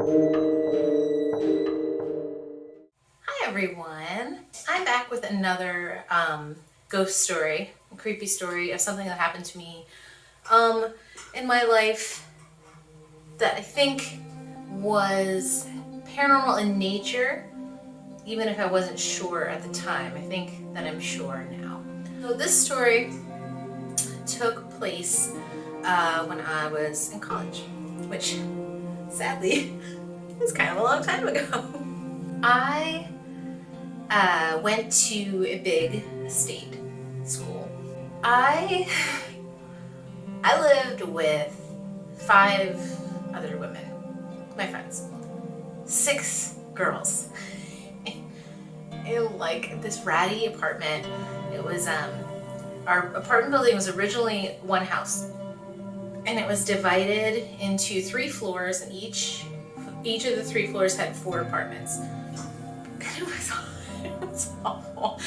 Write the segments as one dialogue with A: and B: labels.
A: Hi everyone! I'm back with another ghost story, a creepy story of something that happened to me in my life that I think was paranormal in nature, even if I wasn't sure at the time. I think that I'm sure now. So this story took place when I was in college, which sadly is kind of a long time ago. I went to a big state school. I lived with 5 other women, my friends, 6 girls, in like this ratty apartment. It was our apartment building was originally one house, and it was divided into 3 floors, and each of the 3 floors had 4 apartments. It was awful.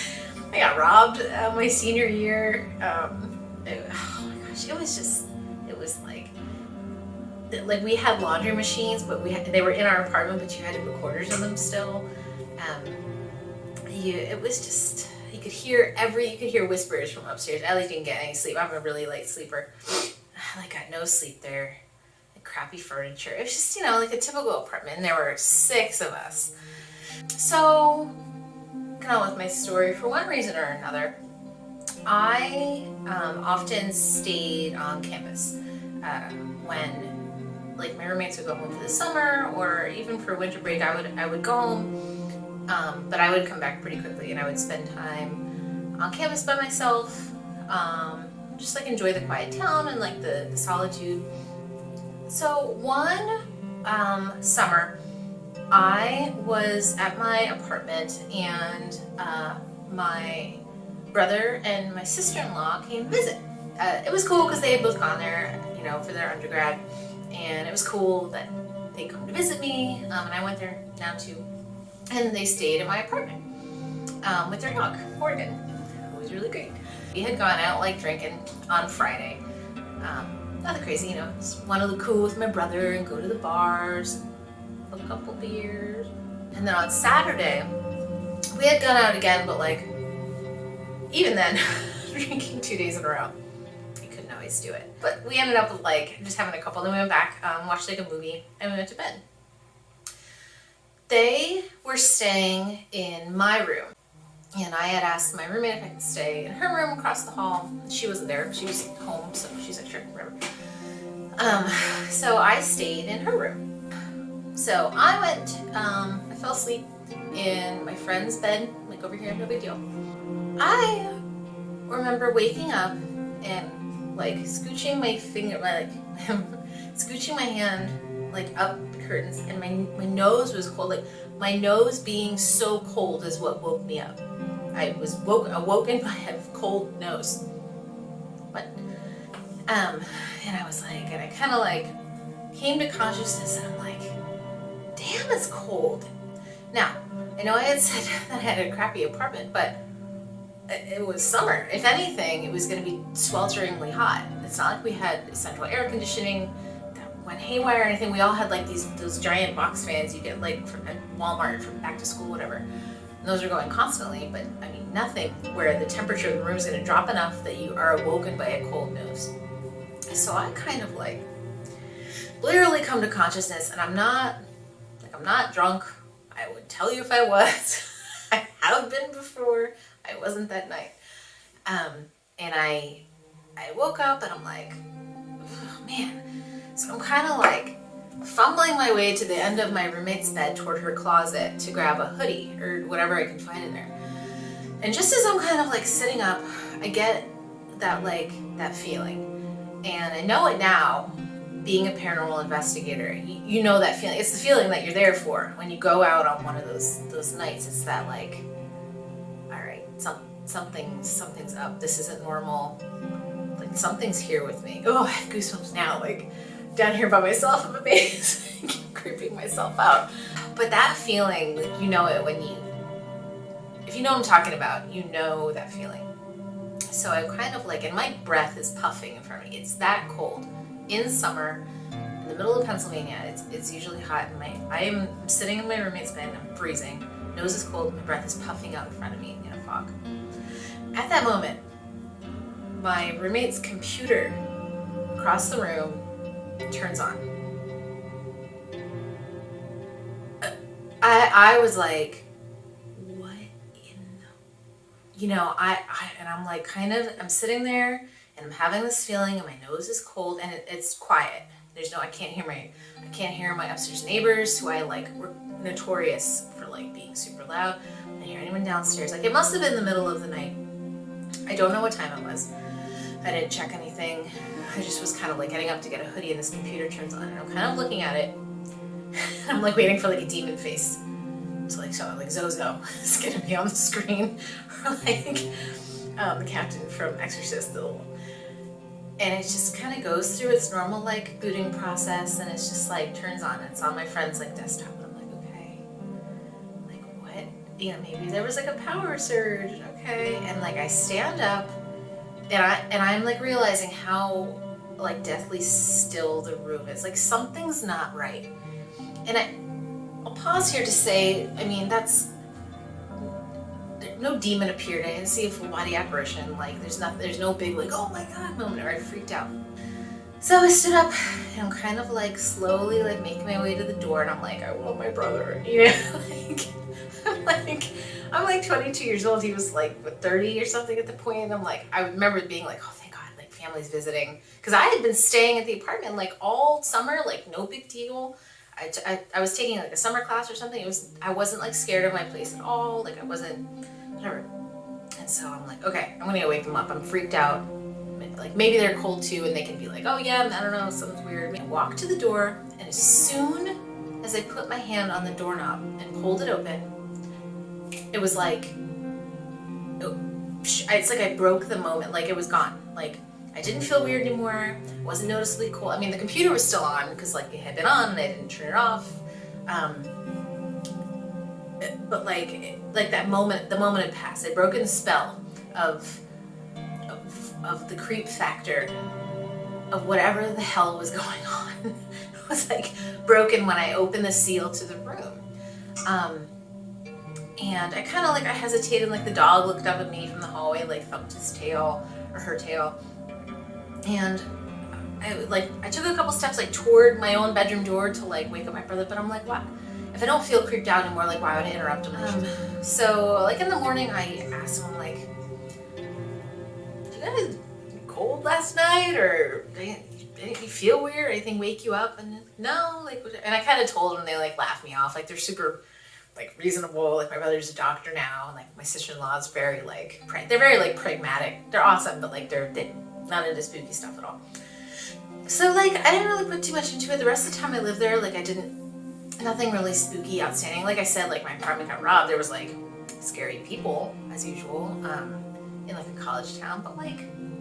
A: I got robbed my senior year. Oh my gosh, it was like we had laundry machines, but they were in our apartment, but you had to put quarters in them still. It was just, you could hear whispers from upstairs. Ellie didn't get any sleep. I'm a really light sleeper. I got no sleep there. Like crappy furniture. It was just, like a typical apartment, and there were 6 of us. So, get on with my story. For one reason or another, I often stayed on campus when, like, my roommates would go home for the summer, or even for winter break. I would go home, but I would come back pretty quickly, and I would spend time on campus by myself, just like enjoy the quiet town and like the solitude. So one summer, I was at my apartment, and my brother and my sister-in-law came to visit. It was cool because they had both gone there, for their undergrad, and it was cool that they come to visit me, and I went there now too. And they stayed in my apartment with their dog, Morgan. It was really great. We had gone out like drinking on Friday. Nothing crazy, just want to look cool with my brother and go to the bars, a couple beers. And then on Saturday, we had gone out again, but like, even then, drinking 2 days in a row, you couldn't always do it. But we ended up with like just having a couple. Then we went back, watched like a movie, and we went to bed. They were staying in my room, and I had asked my roommate if I could stay in her room across the hall. She wasn't there. She was home, so she's like, sure, whatever. So I stayed in her room. So I went, I fell asleep in my friend's bed, like over here, no big deal. I remember waking up and like scooching my scooching my hand like up the curtains, and my nose was cold. Like my nose being so cold is what woke me up. I was awoken by a cold nose. What? And I was like, and I kind of like came to consciousness, and I'm like, damn, it's cold. Now, I know I had said that I had a crappy apartment, but it was summer. If anything, it was going to be swelteringly hot. It's not like we had central air conditioning that went haywire or anything. We all had like those giant box fans you get like from at Walmart from back to school, whatever. And those are going constantly, but I mean nothing where the temperature of the room is going to drop enough that you are awoken by a cold nose. So I kind of like literally come to consciousness, and I'm not drunk. I would tell you if I was. I have been before. I wasn't that night. And I woke up, and I'm like, oh, man. So I'm kind of like fumbling my way to the end of my roommate's bed toward her closet to grab a hoodie or whatever I can find in there. And just as I'm kind of like sitting up, I get that feeling. And I know it now, being a paranormal investigator. You know that feeling. It's the feeling that you're there for when you go out on one of those nights. It's that like, all right, something's up. This isn't normal. Like something's here with me. Oh, I have goosebumps now. Like down here by myself in my base, creeping myself out. But that feeling, like you know it if you know what I'm talking about, you know that feeling. So I'm kind of like, and my breath is puffing in front of me. It's that cold in summer, in the middle of Pennsylvania. It's usually hot, and I am sitting in my roommate's bed. I'm freezing. Nose is cold. My breath is puffing out in front of me in a fog. At that moment, my roommate's computer across the room turns on. I was like, what in the, and I'm like I'm sitting there and I'm having this feeling and my nose is cold and it's quiet. I can't hear my upstairs neighbors who were notorious for being super loud. I didn't hear anyone downstairs. It must have been the middle of the night. I don't know what time it was. I didn't check anything. I just was kind of getting up to get a hoodie and this computer turns on and I'm kind of looking at it. I'm waiting for a demon face. So someone Zozo is gonna be on the screen, or the captain from Exorcist, and it just kind of goes through its normal booting process, and it's just turns on. It's on my friend's desktop, and I'm okay, what? Maybe there was a power surge, okay, and I stand up, and I'm realizing how deathly still the room is. Something's not right, and I'll pause here to say, no demon appeared. I didn't see a full body apparition. There's no big oh my god moment, or I freaked out. So I stood up and I'm kind of slowly making my way to the door, and I'm I want my brother. I'm 22 years old. He was 30 or something at the point, and I remember being oh thank god, family's visiting, because I had been staying at the apartment all summer, no big deal. I was taking a summer class or something. I wasn't scared of my place at all. I wasn't whatever. And so I'm okay, I'm gonna go wake them up. I'm freaked out. Maybe they're cold too, and they can be oh yeah, I don't know, something's weird. I walked to the door, and as soon as I put my hand on the doorknob and pulled it open, it was it's I broke the moment. It was gone. I didn't feel weird anymore. It wasn't noticeably cold. The computer was still on because it had been on and I didn't turn it off. But that moment, the moment had passed. I'd broken the spell of the creep factor of whatever the hell was going on. It was broken when I opened the seal to the room. And I kind of I hesitated, the dog looked up at me from the hallway, thumped his tail or her tail. And I took a couple steps toward my own bedroom door to wake up my brother, but I'm what? If I don't feel creeped out anymore, why would I interrupt him? So in the morning I asked him did you guys cold last night, or didn't you feel weird? Anything wake you up? And no, and I kind of told them. They laughed me off. They're super reasonable. My brother's a doctor now, and my sister-in-law is very they're very pragmatic. They're awesome, but they're not into spooky stuff at all. So I didn't really put too much into it. The rest of the time I lived there, nothing really spooky outstanding. I said, my apartment got robbed. There was scary people as usual, in a college town, but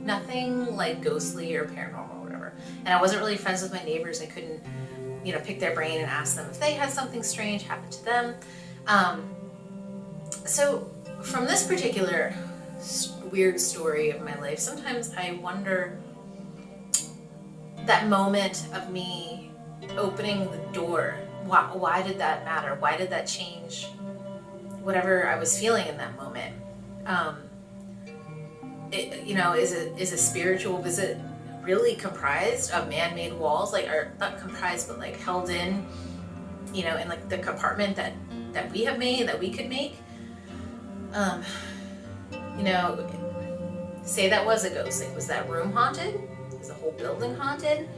A: nothing ghostly or paranormal or whatever. And I wasn't really friends with my neighbors. I couldn't, pick their brain and ask them if they had something strange happen to them. So from this particular weird story of my life, sometimes I wonder, that moment of me opening the door, why did that matter? Why did that change whatever I was feeling in that moment? Is a spiritual visit really comprised of man-made walls, or not comprised, but held in, in the compartment that we have made, that we could make? Say that was a ghost. Was that room haunted? Is the whole building haunted?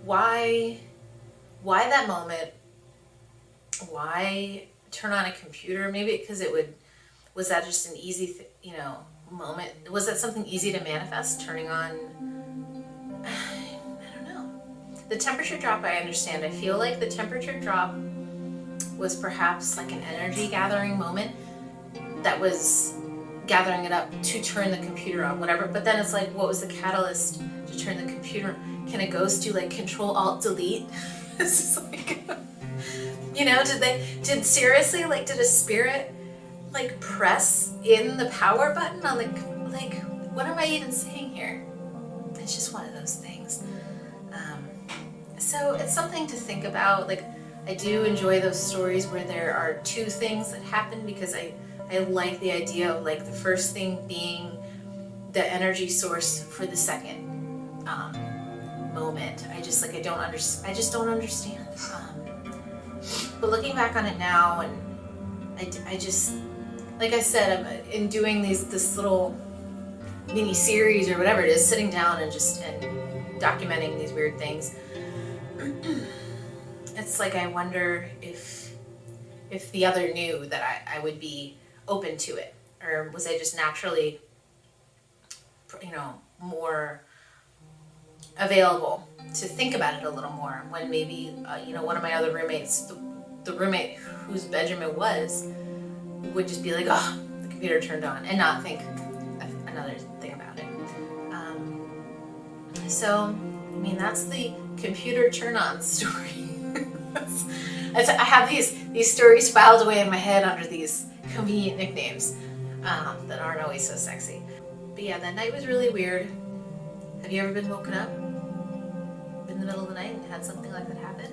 A: Why that moment? Why turn on a computer? Maybe because was that just an easy, moment? Was that something easy to manifest, turning on? I don't know. The temperature drop, I understand. I feel the temperature drop was perhaps an energy gathering moment that was gathering it up to turn the computer on, whatever. But then it's what was the catalyst to turn the computer on? Can a ghost do Control Alt Delete? This is did seriously, did a spirit press in the power button on what am I even saying here? It's just one of those things. So it's something to think about. Like, I do enjoy those stories where there are two things that happen, because I like the idea of like the first thing being the energy source for the second moment. I just don't understand. I just don't understand. But looking back on it now, and I just, like I said, I'm in doing this little mini series or whatever it is, sitting down and documenting these weird things. It's like I wonder if the other knew that I would be open to it, or was I just naturally, more available to think about it a little more, when maybe one of my other roommates, the roommate whose bedroom it was, would just be like, oh, the computer turned on, and not think another thing about it. So I mean, that's the computer turn on story. I have these stories filed away in my head under these convenient nicknames that aren't always so sexy. But yeah, that night was really weird. Have you ever been woken up in the middle of the night and had something like that happen?